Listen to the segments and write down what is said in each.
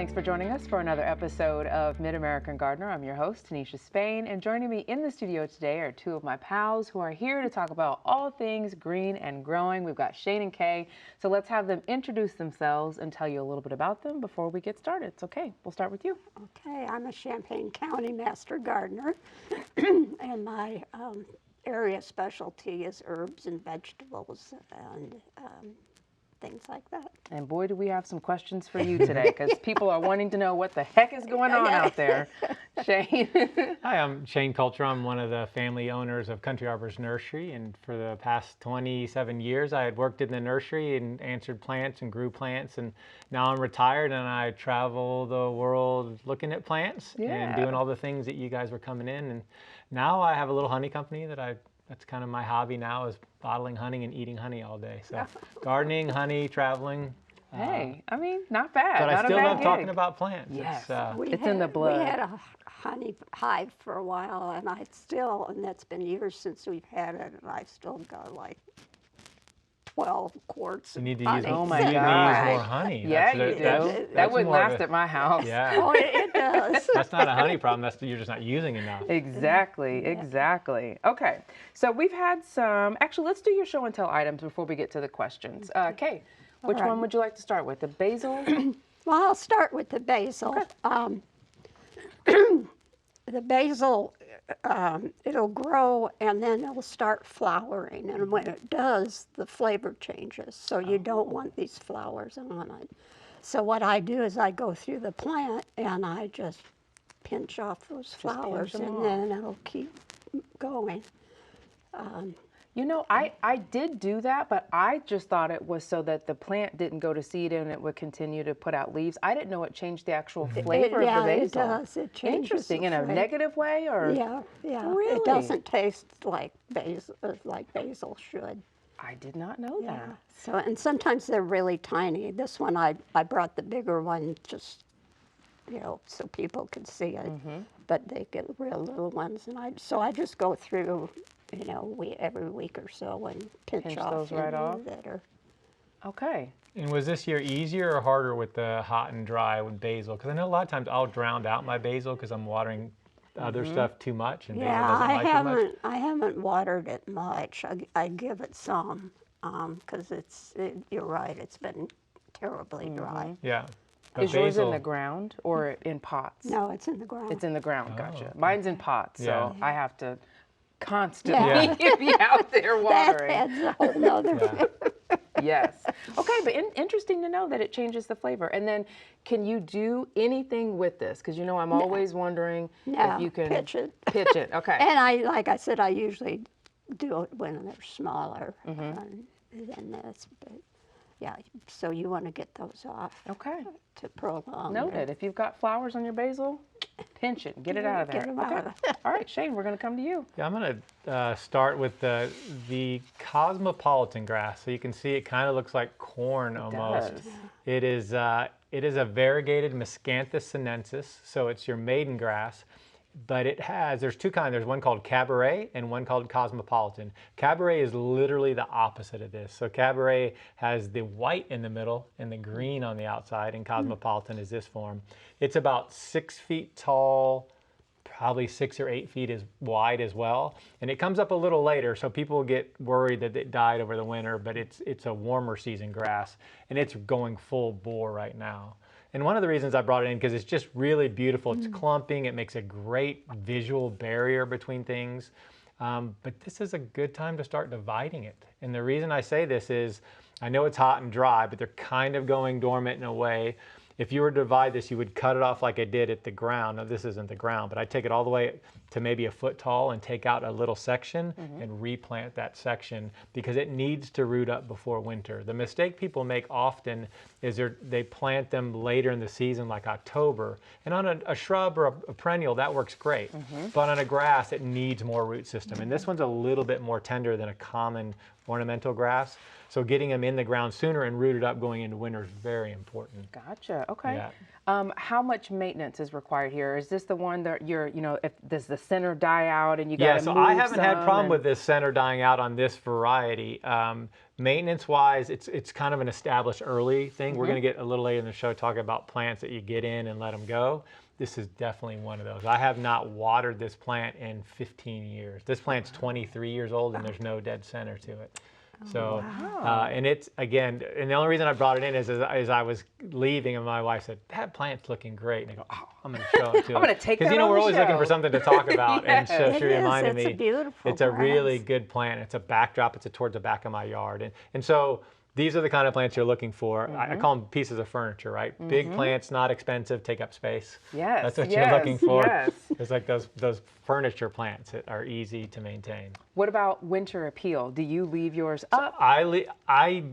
Thanks for joining us for another episode of MidAmerican Gardener. I'm your host, Tinisha Spain, and joining me in the studio today are two of my pals who are here to talk about all things green and growing. We've got Shane and Kay, so let's have them introduce themselves and tell you a little bit about them before we get started. It's okay, we'll start with you. Okay, I'm a Champaign County Master Gardener, and my area specialty is herbs and vegetables and things like that. And boy, do we have some questions for you today, because people are wanting to know what the heck is going on out there. Shane? Hi, I'm Shane Cultra. I'm one of the family owners of Country Arbors Nursery, and for the past 27 years I had worked in the nursery and answered plants and grew plants, and now I'm retired and I travel the world looking at plants and doing all the things that you guys were coming in. And now I have a little honey company that's kind of my hobby now, is bottling honey and eating honey all day. So gardening, honey, traveling. Hey, I mean, not bad. But not I still a bad love gig. talking about plants. Yes. It's in the blood. We had a honey hive for a while, and and that's been years since we've had it, and I've still got like 12 quarts You need to of use, honey. Oh my you need to God. use more honey. Yeah, That's- you do. that's That wouldn't more of last a- at my house. Yeah. Oh, it does. That's not a honey problem. That's you're just not using enough. Exactly, exactly. Okay, so we've had some, actually, let's do your show and tell items before we get to the questions. Kay, which right. one would you like to start with? The basil? Well, I'll start with the basil. The basil, it'll grow and then it'll start flowering. And when it does, the flavor changes. So you don't want these flowers on it. So what I do is I go through the plant and I just pinch off those flowers, them and off. then it'll keep going. You know, I did do that, but I just thought it was so that the plant didn't go to seed and it would continue to put out leaves. I didn't know it changed the actual flavor yeah, of the basil. it does. It changes. Interesting. the In a flavor. negative way, or? Yeah, yeah. Really? It doesn't taste like basil should. I did not know Yeah. that. So, and sometimes they're really tiny. This one, I brought the bigger one just, so people could see it. But they get real little ones, and so I just go through, every week or so and pinch off those right any off? that are. Okay. And was this year easier or harder with the hot and dry with basil? Because I know a lot of times I'll drown out my basil because I'm watering other stuff too much, and basil Yeah, doesn't I like haven't. it much. I haven't watered it much. I give it some, because you're right. It's been terribly dry. Yeah. But Is yours in basil- the ground or in pots? No, it's in the ground. It's in the ground, gotcha. okay. Mine's in pots, so Yeah. I have to constantly Yeah. be out there That watering. adds a whole nother. Yeah. Yes. Okay, but interesting to know that it changes the flavor. And then, can you do anything with this? Because I'm always wondering No, if you can pitch it. Pitch it. Okay. And like I said, I usually do it when they're smaller than this. But yeah, so you want to get those off Okay. to prolong. Noted. If you've got flowers on your basil, pinch it. Get it out of there. Get 'em out Okay. of there. All right, Shane, we're going to come to you. Yeah, I'm going to start with the cosmopolitan grass. So you can see it kind of looks like corn almost. does. It is a variegated Miscanthus sinensis, so it's your maiden grass. But there's two kinds. There's one called Cabaret and one called Cosmopolitan. Cabaret is literally the opposite of this. So Cabaret has the white in the middle and the green on the outside, and Cosmopolitan is this form. It's about 6 feet tall, probably 6 or 8 feet wide as well. And it comes up a little later, so people get worried that it died over the winter, but it's a warmer season grass, and it's going full bore right now. And one of the reasons I brought it in, because it's just really beautiful. It's clumping. It makes a great visual barrier between things. But this is a good time to start dividing it. And the reason I say this is, I know it's hot and dry, but they're kind of going dormant in a way. If you were to divide this, you would cut it off like I did at the ground. Now, this isn't the ground, but I take it all the way to maybe a foot tall and take out a little section and replant that section, because it needs to root up before winter. The mistake people make often is they plant them later in the season, like October. And on a shrub or a perennial, that works great. But on a grass, it needs more root system. And this one's a little bit more tender than a common ornamental grass. So getting them in the ground sooner and rooted up going into winter is very important. Gotcha. Okay. Yeah. How much maintenance is required here? Is this the one that you're, if does the center die out and you got Yeah, to so move I haven't had some problem and- with this center dying out on this variety. Maintenance-wise, it's kind of an established early thing. We're going to get a little later in the show talking about plants that you get in and let them go. This is definitely one of those. I have not watered this plant in 15 years. This plant's 23 years old and there's no dead center to it. So, and it's, again, and the only reason I brought it in is I was leaving and my wife said, that plant's looking great. And I go, oh, I'm going to show it to you. I'm going to take that Because, on we're the always looking show. for something to talk about. Yes. And so she It is. reminded It's me, a beautiful it's a really grass. good plant. It's a backdrop. It's towards the back of my yard. And so these are the kind of plants you're looking for. I call them pieces of furniture, right? Big plants, not expensive, take up space. Yes. That's what yes, you're looking for. Yes. It's like those furniture plants that are easy to maintain. What about winter appeal? Do you leave yours up? I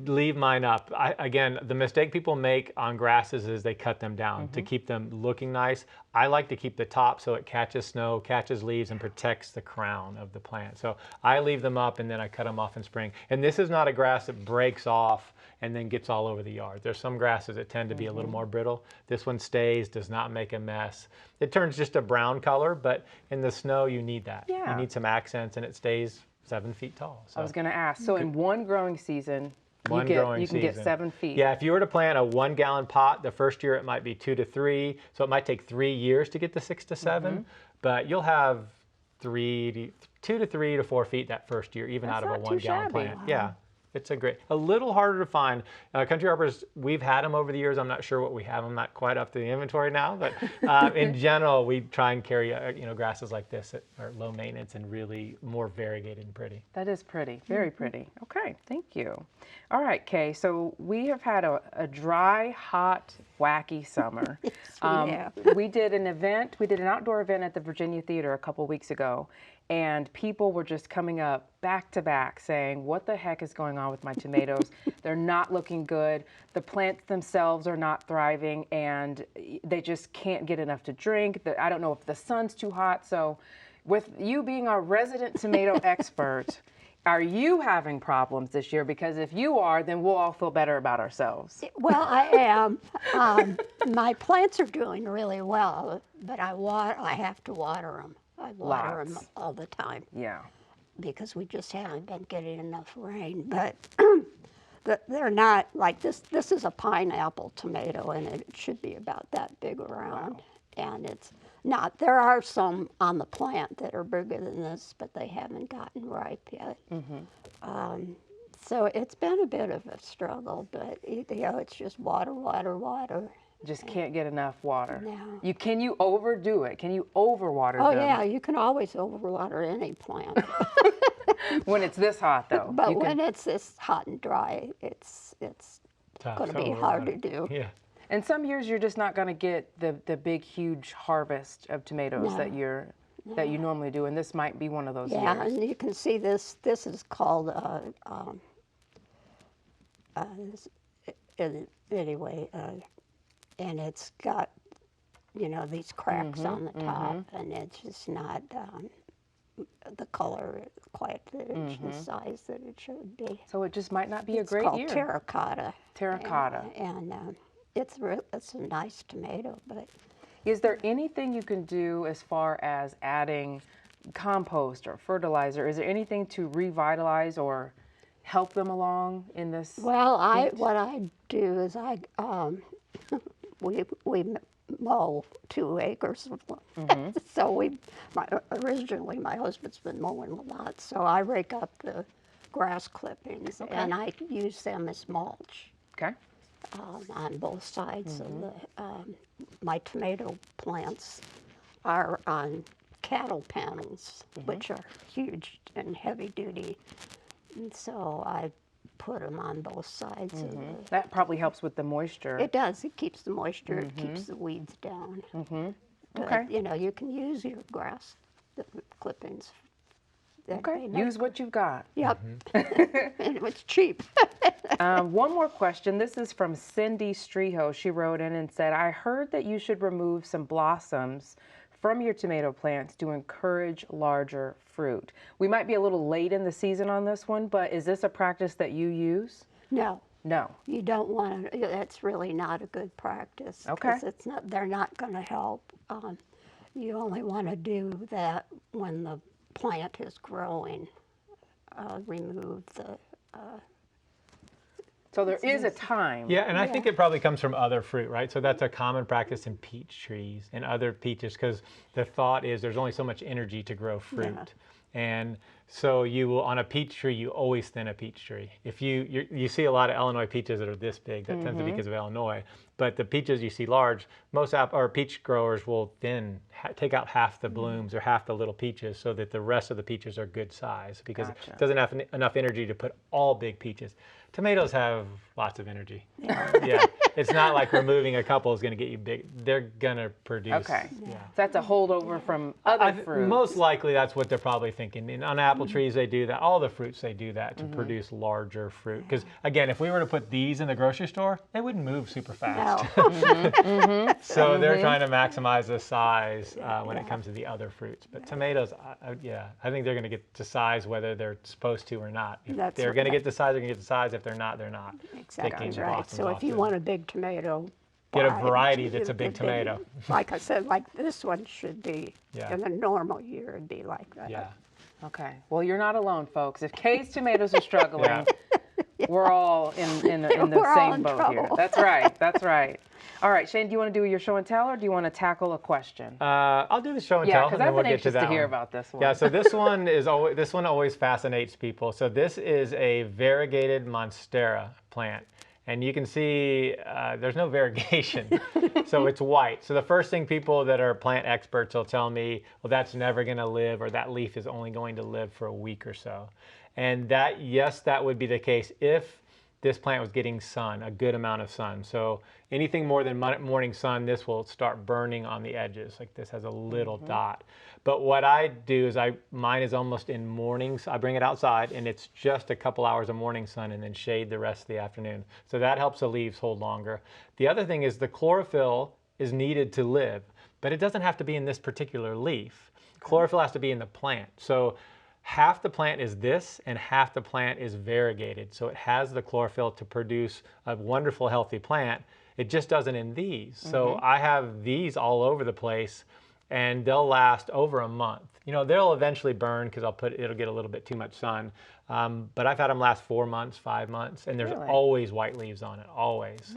leave mine up. Again, the mistake people make on grasses is they cut them down to keep them looking nice. I like to keep the top so it catches snow, catches leaves, and protects the crown of the plant. So I leave them up and then I cut them off in spring. And this is not a grass that breaks off and then gets all over the yard. There's some grasses that tend to be a little more brittle. This one stays, does not make a mess. It turns just a brown color, but in the snow you need that. Yeah. You need some accents and it stays 7 feet tall. So. I was going to ask. So in one growing season, One you growing can get season. 7 feet. Yeah, if you were to plant a 1 gallon pot, the first year it might be 2 to 3, so it might take 3 years to get to 6 to 7, but you'll have 2 to 3 to 4 feet that first year, even That's out of a not too 1 gallon shabby. plant. Yeah. It's a little harder to find. Country arbors, we've had them over the years. I'm not sure what we have. I'm not quite up to the inventory now, but in general, we try and carry, grasses like this that are low maintenance and really more variegated and pretty. That is pretty, very pretty. Okay, thank you. All right, Kay, so we have had a dry, hot, wacky summer. We did an outdoor event at the Virginia Theater a couple weeks ago, and people were just coming up back to back saying, what the heck is going on with my tomatoes? They're not looking good. The plants themselves are not thriving, and they just can't get enough to drink. I don't know if the sun's too hot. So with you being our resident tomato expert, are you having problems this year? Because if you are, then we'll all feel better about ourselves. Well, I am. My plants are doing really well, but I have to water them. I water them Lots. all the time Yeah. because we just haven't been getting enough rain. But they're not like this. This is a pineapple tomato, and it should be about that big around. Wow. And it's not. There are some on the plant that are bigger than this, but they haven't gotten ripe yet. So it's been a bit of a struggle, but it's just water, water, water. Just can't get enough water. No. Can you overdo it? Can you overwater Oh them? yeah, you can always overwater any plant. When it's this hot, though. But when it's this hot and dry, it's Tough going to be to hard to overwater. do. Yeah. And some years you're just not going to get the big, huge harvest of tomatoes No. that you normally do, and this might be one of those Yeah, years. and you can see this. This is called anyway, and it's got these cracks on the top, and it's just not the color quite the size that it should be. So it just might not be a It's great called year. terracotta. Terracotta. And it's a nice tomato, but Is there anything you can do as far as adding compost or fertilizer? Is there anything to revitalize or help them along in this? well, what I do is we mow 2 acres of land. So originally my husband's been mowing a lot, so I rake up the grass clippings and I use them as mulch. Okay. On both sides of the, my tomato plants are on cattle panels, which are huge and heavy duty, and so I put them on both sides of the. That probably helps with the moisture. It does. It keeps the moisture. It keeps the weeds down. But, Okay. you can use your grass clippings. Okay. Use what you've got. Yep. And it's cheap. One more question. This is from Cindy Streho. She wrote in and said, I heard that you should remove some blossoms from your tomato plants to encourage larger fruit? We might be a little late in the season on this one, but is this a practice that you use? No. No. You don't want to, that's really not a good practice. Okay. Because they're not going to help. You only want to do that when the plant is growing. Remove the... So there is a time. Yeah, and I think it probably comes from other fruit, right? So that's a common practice in peach trees and other peaches, because the thought is there's only so much energy to grow fruit. Yeah. And so you will, on a peach tree, you always thin a peach tree. If you see a lot of Illinois peaches that are this big, that tends to be because of Illinois. But the peaches you see large, most peach growers will take out half the blooms or half the little peaches so that the rest of the peaches are good size, because it doesn't have enough energy to put all big peaches. Tomatoes have lots of energy. Yeah. It's not like removing a couple is going to get you big. They're going to produce. Okay. Yeah. So that's a holdover from other fruits. Most likely that's what they're probably thinking. And on apple trees, they do that. All the fruits, they do that to produce larger fruit. Because, again, if we were to put these in the grocery store, they wouldn't move super fast. No. So they're trying to maximize the size when it comes to the other fruits. But tomatoes, I think they're going to get to size whether they're supposed to or not. If they're going to get the size, they're going to get the size. If they're not, they're not. Exactly right. So if you want a big tomato, get a variety that's a big tomato. Like I said, like this one should be, Yeah. in a normal year, it'd be like that. Yeah. Okay. Well, you're not alone, folks. If Kay's tomatoes are struggling, we're all in the We're all same in boat here. trouble. That's right. That's right. All right, Shane, do you want to do your show and tell, or do you want to tackle a question? I'll do the show and Yeah, tell, because and then I've we'll been get to anxious that to hear one. about this one. Yeah, so this one always fascinates people. So this is a variegated monstera plant. And you can see there's no variegation, so it's white. So the first thing people that are plant experts will tell me, well, that's never going to live, or that leaf is only going to live for a week or so. And yes, that would be the case if this plant was getting sun, a good amount of sun. So anything more than morning sun, this will start burning on the edges. Like this has a little dot. But what I do is mine is almost in mornings. I bring it outside and it's just a couple hours of morning sun and then shade the rest of the afternoon. So that helps the leaves hold longer. The other thing is the chlorophyll is needed to live, but it doesn't have to be in this particular leaf. Chlorophyll has to be in the plant. So half the plant is this and half the plant is variegated. So it has the chlorophyll to produce a wonderful, healthy plant. It just doesn't in these. So I have these all over the place and they'll last over a month. You know, they'll eventually burn because it'll get a little bit too much sun. But I've had them last 4 months, 5 months, and there's always white leaves on it, always.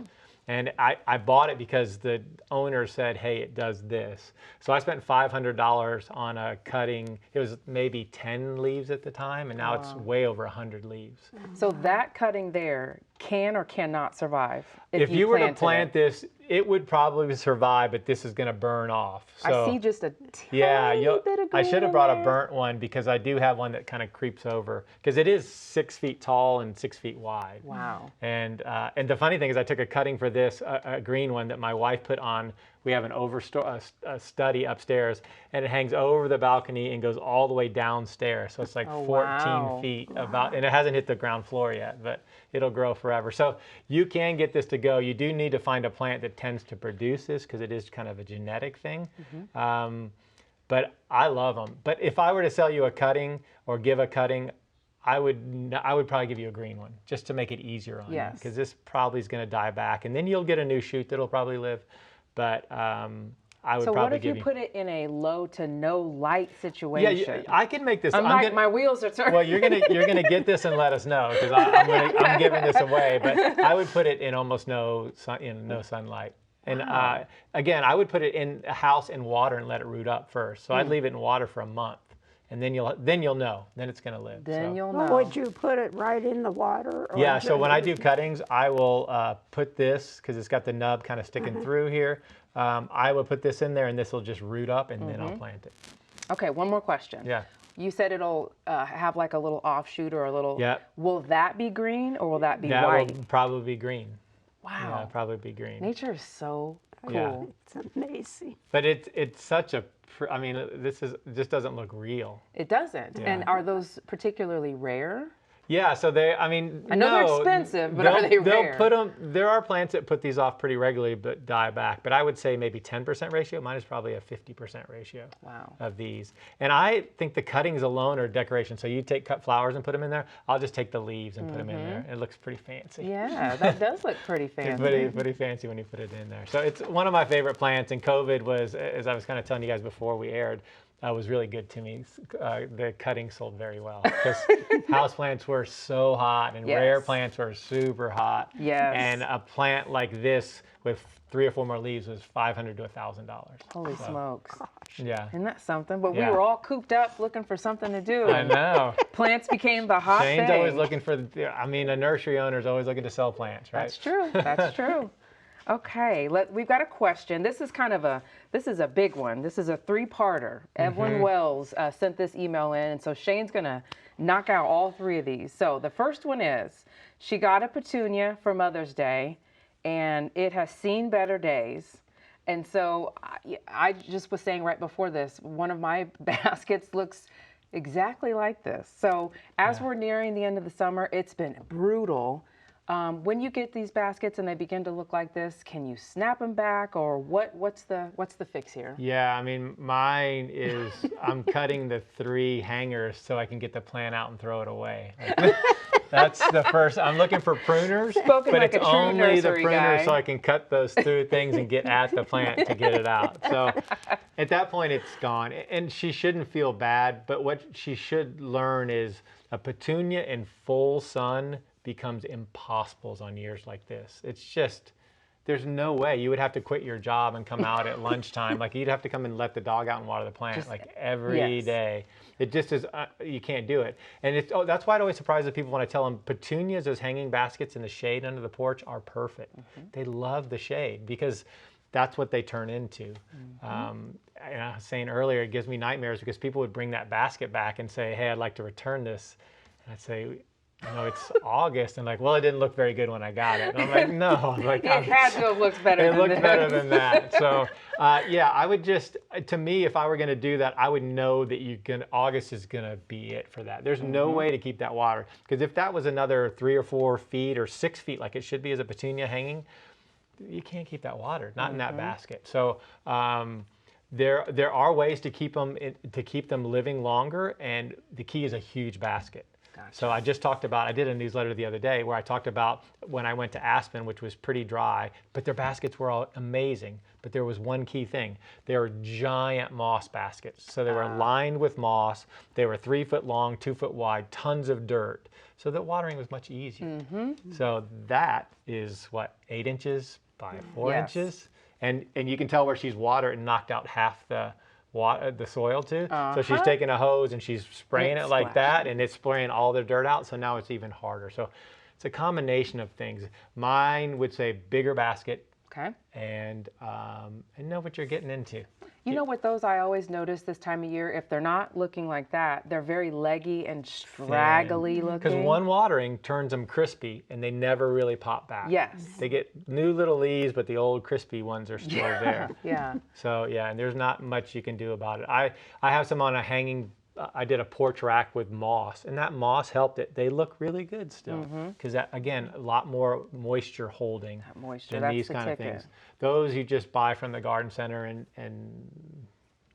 And I bought it because the owner said, hey, it does this. So I spent $500 on a cutting. It was maybe 10 leaves at the time, and now it's way over 100 leaves. So that cutting there can or cannot survive if you were to plant this, it would probably survive, but this is going to burn off. So, I see just a tiny bit of green I should have in brought there. a burnt one because I do have one that kind of creeps over because it is 6 feet tall and 6 feet wide. Wow. And the funny thing is I took a cutting for this, a green one that my wife put on. We have a study upstairs, and it hangs over the balcony and goes all the way downstairs. So it's like 14 feet about, and it hasn't hit the ground floor yet, but it'll grow forever. So you can get this to go. You do need to find a plant that tends to produce this because it is kind of a genetic thing. But I love them. But if I were to sell you a cutting or give a cutting, I would probably give you a green one just to make it easier on you, because this probably is going to die back, and then you'll get a new shoot that'll probably live. But I would So probably what if give you put it in a low to no light situation? Yeah, I can make this. My wheels are turning. Well, you're gonna get this and let us know because I'm giving this away. But I would put it in almost no sunlight. And again, I would put it in a house in water and let it root up first. So I'd leave it in water for a month, and then you'll know. Then it's gonna live. Then you'll Well, know. would you put it right in the water? Or Yeah, so when I do cuttings, I will put this, because it's got the nub kind of sticking through here. I will put this in there, and this will just root up, and then I'll plant it. Okay, one more question. Yeah. You said it'll have like a little offshoot or a little. Yeah. Will that be green or will that be That white? will probably be green. Wow. Yeah, probably be green. Nature is so cool. Yeah. It's amazing. But it's such a, I mean, this just doesn't look real. It doesn't. Yeah. And are those particularly rare? Yeah, so I mean, I know they're expensive, but are they rare? They'll put them, there are plants that put these off pretty regularly but die back. But I would say maybe 10% ratio. Mine is probably a 50% ratio of these. And I think the cuttings alone are decoration. So you take cut flowers and put them in there. I'll just take the leaves and put them in there. It looks pretty fancy. Yeah, that does look pretty fancy. Pretty fancy when you put it in there. So it's one of my favorite plants. And COVID was, as I was kind of telling you guys before we aired, was really good to me. The cuttings sold very well because houseplants were so hot and rare plants were super hot. Yes. And a plant like this with 3 or 4 more leaves was $500 to $1,000. Holy smokes. Yeah. Isn't that something? But we were all cooped up looking for something to do. I know. Plants became the hot thing. Shane's always looking for, I mean, a nursery owner is always looking to sell plants, right? That's true. That's true. Okay, we've got a question. This is a big one. This is a 3-parter. Evelyn Wells sent this email in, and so Shane's gonna knock out all 3 of these. So the first one is, she got a petunia for Mother's Day, and it has seen better days. And so I just was saying right before this, one of my baskets looks exactly like this. So as we're nearing the end of the summer, it's been brutal. When you get these baskets and they begin to look like this, can you snap them back, or what's the fix here? Yeah, I mean, mine is I'm cutting the 3 hangers so I can get the plant out and throw it away. Like, that's the first. I'm looking for pruners, but like it's only the pruners so I can cut those through things and get at the plant to get it out. So at that point, it's gone. And she shouldn't feel bad, but what she should learn is a petunia in full sun becomes impossible on years like this. It's just, there's no way. You would have to quit your job and come out at lunchtime. Like, you'd have to come and let the dog out and water the plant just, like every day. It just is, you can't do it. And that's why it always surprises people when I tell them petunias as hanging baskets in the shade under the porch are perfect. They love the shade because that's what they turn into. And I was saying earlier, it gives me nightmares because people would bring that basket back and say, hey, I'd like to return this. And I'd say, it's August, and like, well, it didn't look very good when I got it. And I'm like, no, like, it had to have looked better. It looked better than that. So, yeah, I would just, to me, if I were going to do that, I would know that August is going to be it for that. There's no way to keep that water, because if that was another 3 or 4 feet or 6 feet, like it should be as a petunia hanging, you can't keep that water, not in that basket. So. There are ways to keep them living longer, and the key is a huge basket. Gotcha. So I did a newsletter the other day where I talked about when I went to Aspen, which was pretty dry, but their baskets were all amazing. But there was one key thing. They were giant moss baskets. So they were lined with moss. They were 3 foot long, 2 foot wide, tons of dirt. So the watering was much easier. So that is what, 8 inches by 4 inches? And you can tell where she's watered and knocked out half the soil too. So she's taking a hose and she's spraying it like that, and it's spraying all the dirt out. So now it's even harder. So it's a combination of things. Mine would say bigger basket. Okay. And know what you're getting into. You know what those I always notice this time of year, if they're not looking like that, they're very leggy and straggly looking. Because one watering turns them crispy and they never really pop back. Yes. They get new little leaves, but the old crispy ones are still there. Yeah. So yeah, and there's not much you can do about it. I have some on a hanging, I did a porch rack with moss, and that moss helped it. They look really good still. Because that, again, a lot more moisture holding than these kind of things. Those you just buy from the garden center, and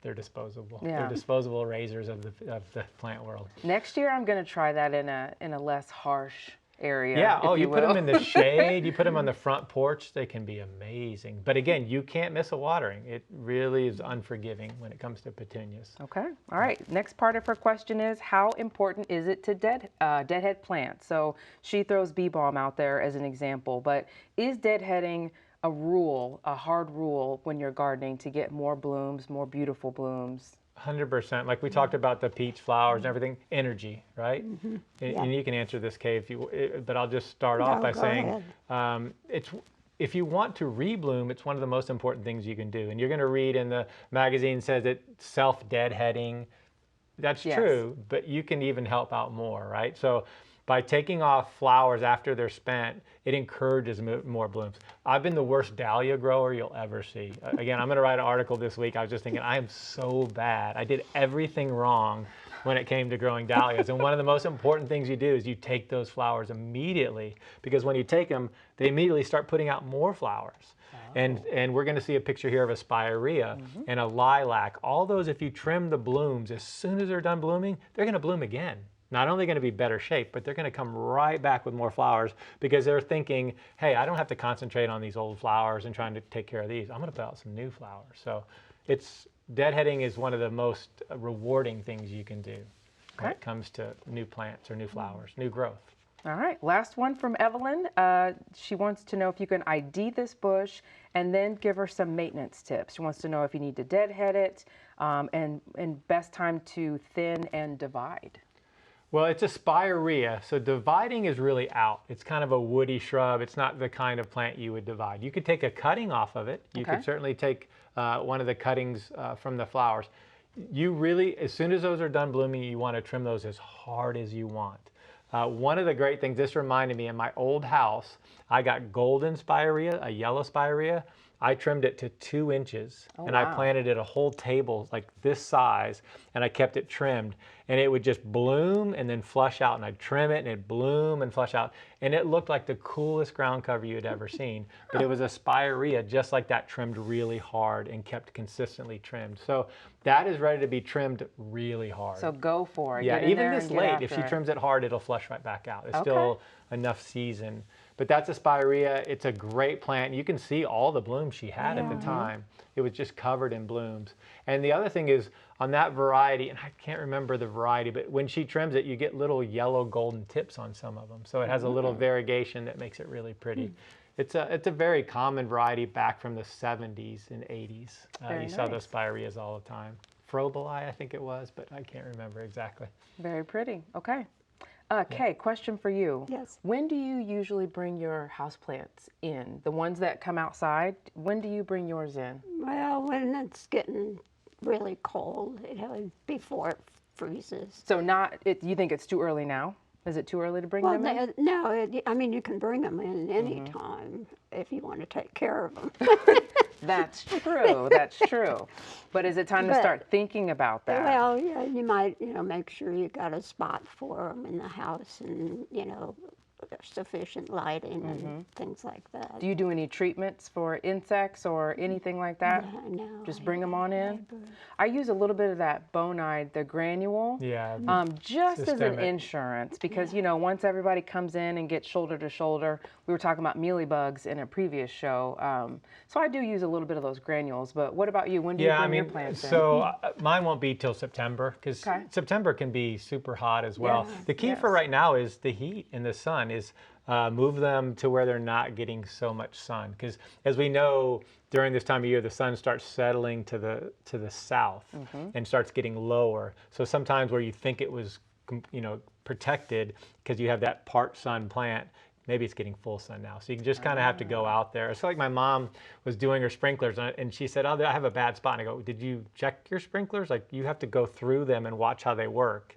they're disposable. Yeah. They're disposable razors of the plant world. Next year, I'm going to try that in a less harsh area. Yeah. You put them in the shade. You put them on the front porch. They can be amazing. But again, you can't miss a watering. It really is unforgiving when it comes to petunias. Okay. All right. Next part of her question is, how important is it to deadhead plants? So she throws bee balm out there as an example, but is deadheading a hard rule when you're gardening to get more blooms, more beautiful blooms? 100%. Like we talked about the peach flowers and everything, energy, right? And you can answer this, Kay, but I'll just start off by saying, if you want to rebloom, it's one of the most important things you can do. And you're going to read in the magazine says that self-deadheading. That's true, but you can even help out more, right? So by taking off flowers after they're spent, it encourages more blooms. I've been the worst dahlia grower you'll ever see. Again, I'm going to write an article this week. I was just thinking, I am so bad. I did everything wrong when it came to growing dahlias. And one of the most important things you do is you take those flowers immediately, because when you take them, they immediately start putting out more flowers. And we're going to see a picture here of a spirea and a lilac. All those, if you trim the blooms, as soon as they're done blooming, they're going to bloom again. Not only going to be better shape, but they're going to come right back with more flowers, because they're thinking, hey, I don't have to concentrate on these old flowers and trying to take care of these. I'm going to put out some new flowers. So deadheading is one of the most rewarding things you can do when it comes to new plants or new flowers, new growth. All right, last one from Evelyn. She wants to know if you can ID this bush and then give her some maintenance tips. She wants to know if you need to deadhead it and best time to thin and divide. Well, it's a spirea, so dividing is really out. It's kind of a woody shrub. It's not the kind of plant you would divide. You could take a cutting off of it. You could certainly take one of the cuttings from the flowers. You really, as soon as those are done blooming, you want to trim those as hard as you want. One of the great things, this reminded me, in my old house, I got golden spirea, a yellow spirea. I trimmed it to 2 inches, and I planted it a whole table like this size, and I kept it trimmed, and it would just bloom and then flush out, and I'd trim it and it'd bloom and flush out, and it looked like the coolest ground cover you had ever seen. But it was a spirea just like that, trimmed really hard and kept consistently trimmed. So that is ready to be trimmed really hard. So go for it. Yeah, Get in even there this and get late, after if she it. trims it hard, it'll flush right back out. It's still enough season. But that's a spirea. It's a great plant. You can see all the blooms she had at the time. It was just covered in blooms. And the other thing is, on that variety, and I can't remember the variety, but when she trims it, you get little yellow golden tips on some of them. So it has a little variegation that makes it really pretty. It's a very common variety back from the 70s and 80s. You saw those spireas all the time. Frobeli, I think it was, but I can't remember exactly. Very pretty. Okay. Kay, question for you. Yes. When do you usually bring your houseplants in? The ones that come outside, when do you bring yours in? Well, when it's getting really cold, before it freezes. So you think it's too early now? Is it too early to bring them in? No, I mean, you can bring them in any time if you want to take care of them. That's true. That's true. But is it time to start thinking about that? Well, yeah, you might, make sure you got a spot for them in the house, and sufficient lighting and things like that. Do you do any treatments for insects or anything like that? No. Just bring them on in? I use a little bit of that bonide, the granule, just as an Systemic. insurance, because, once everybody comes in and gets shoulder to shoulder, we were talking about mealybugs in a previous show. So I do use a little bit of those granules, but what about you? When do you bring your plants in? So mine won't be till September, because September can be super hot as well. The key for right now is the heat and the sun. Is move them to where they're not getting so much sun, because as we know, during this time of year the sun starts settling to the south and starts getting lower. So sometimes where you think it was protected because you have that part sun plant, maybe it's getting full sun now. So you can just kind of have to go out there. It's like my mom was doing her sprinklers and she said, I have a bad spot. And I go, did you check your sprinklers? Like, you have to go through them and watch how they work.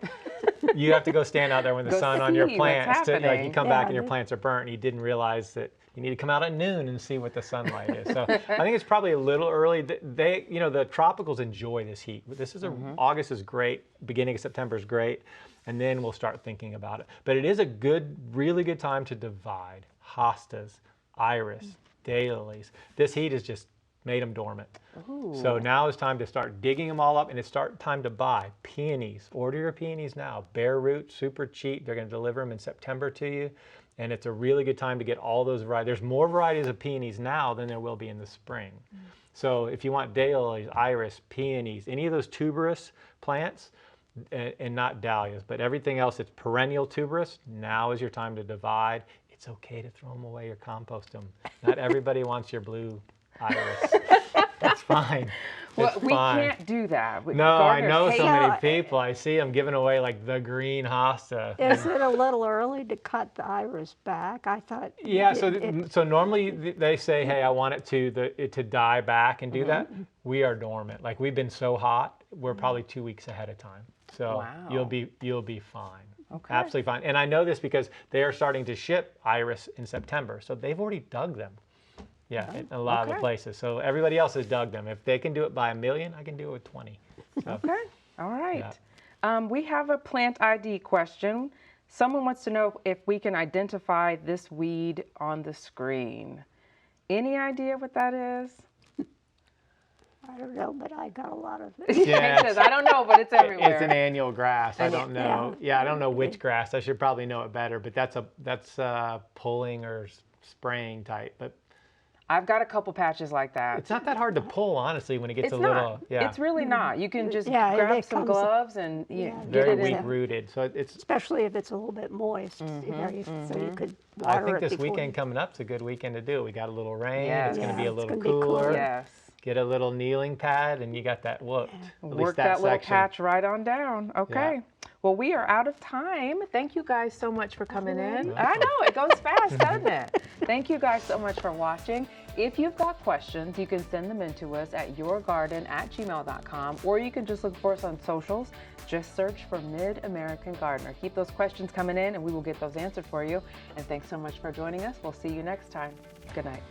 You have to go stand out there when the sun on your plants. You come back and your plants are burnt and you didn't realize that you need to come out at noon and see what the sunlight is. So I think it's probably a little early. The tropicals enjoy this heat. This is August is great. Beginning of September is great. And then we'll start thinking about it. But it is a really good time to divide hostas, iris, daylilies. This heat has just made them dormant. Ooh. So now it's time to start digging them all up, and it's time to buy peonies. Order your peonies now. Bare root, super cheap. They're going to deliver them in September to you. And it's a really good time to get all those varieties. There's more varieties of peonies now than there will be in the spring. So if you want daylilies, iris, peonies, any of those tuberous plants, and not dahlias, but everything else that's perennial tuberous, now is your time to divide. It's okay to throw them away or compost them. Not everybody wants your blue iris. That's fine. Well, we can't do that. No, I know so many people. I see them giving away like the green hosta. Is it a little early to cut the iris back? I thought. Yeah, so normally they say, hey, I want it to die back and do that. We are dormant. Like, we've been so hot, we're probably 2 weeks ahead of time. So you'll be fine. Okay. Absolutely fine. And I know this because they are starting to ship iris in September. So they've already dug them. Yeah, in a lot of the places. So everybody else has dug them. If they can do it by 1 million, I can do it with 20. So, okay. All right. We have a plant ID question. Someone wants to know if we can identify this weed on the screen. Any idea what that is? I don't know, but I got a lot of it. Yeah, It says, I don't know, but it's everywhere. it's an annual grass. I don't know. Yeah. Yeah, I don't know which grass. I should probably know it better, but that's pulling or spraying type. But I've got a couple patches like that. it's not that hard to pull, honestly, when it gets It's a not. little. Yeah, It's really not. You can just Yeah, grab it some comes- gloves and Yeah, get very it weak in. rooted. So it's. Especially if it's a little bit moist, so you could I water think it this before weekend you- coming up is a good weekend to do it. We got a little rain. Yes. It's going to be Yeah, a it's little gonna be cooler. cooler. Yes. Get a little kneeling pad, and you got that whooped. At least Work that little section. patch right on down. Okay. Yeah. Well, we are out of time. Thank you guys so much for coming in. Welcome. I know, it goes fast, doesn't it? Thank you guys so much for watching. If you've got questions, you can send them in to us at yourgarden@gmail.com, or you can just look for us on socials. Just search for MidAmerican Gardener. Keep those questions coming in, and we will get those answered for you. And thanks so much for joining us. We'll see you next time. Good night.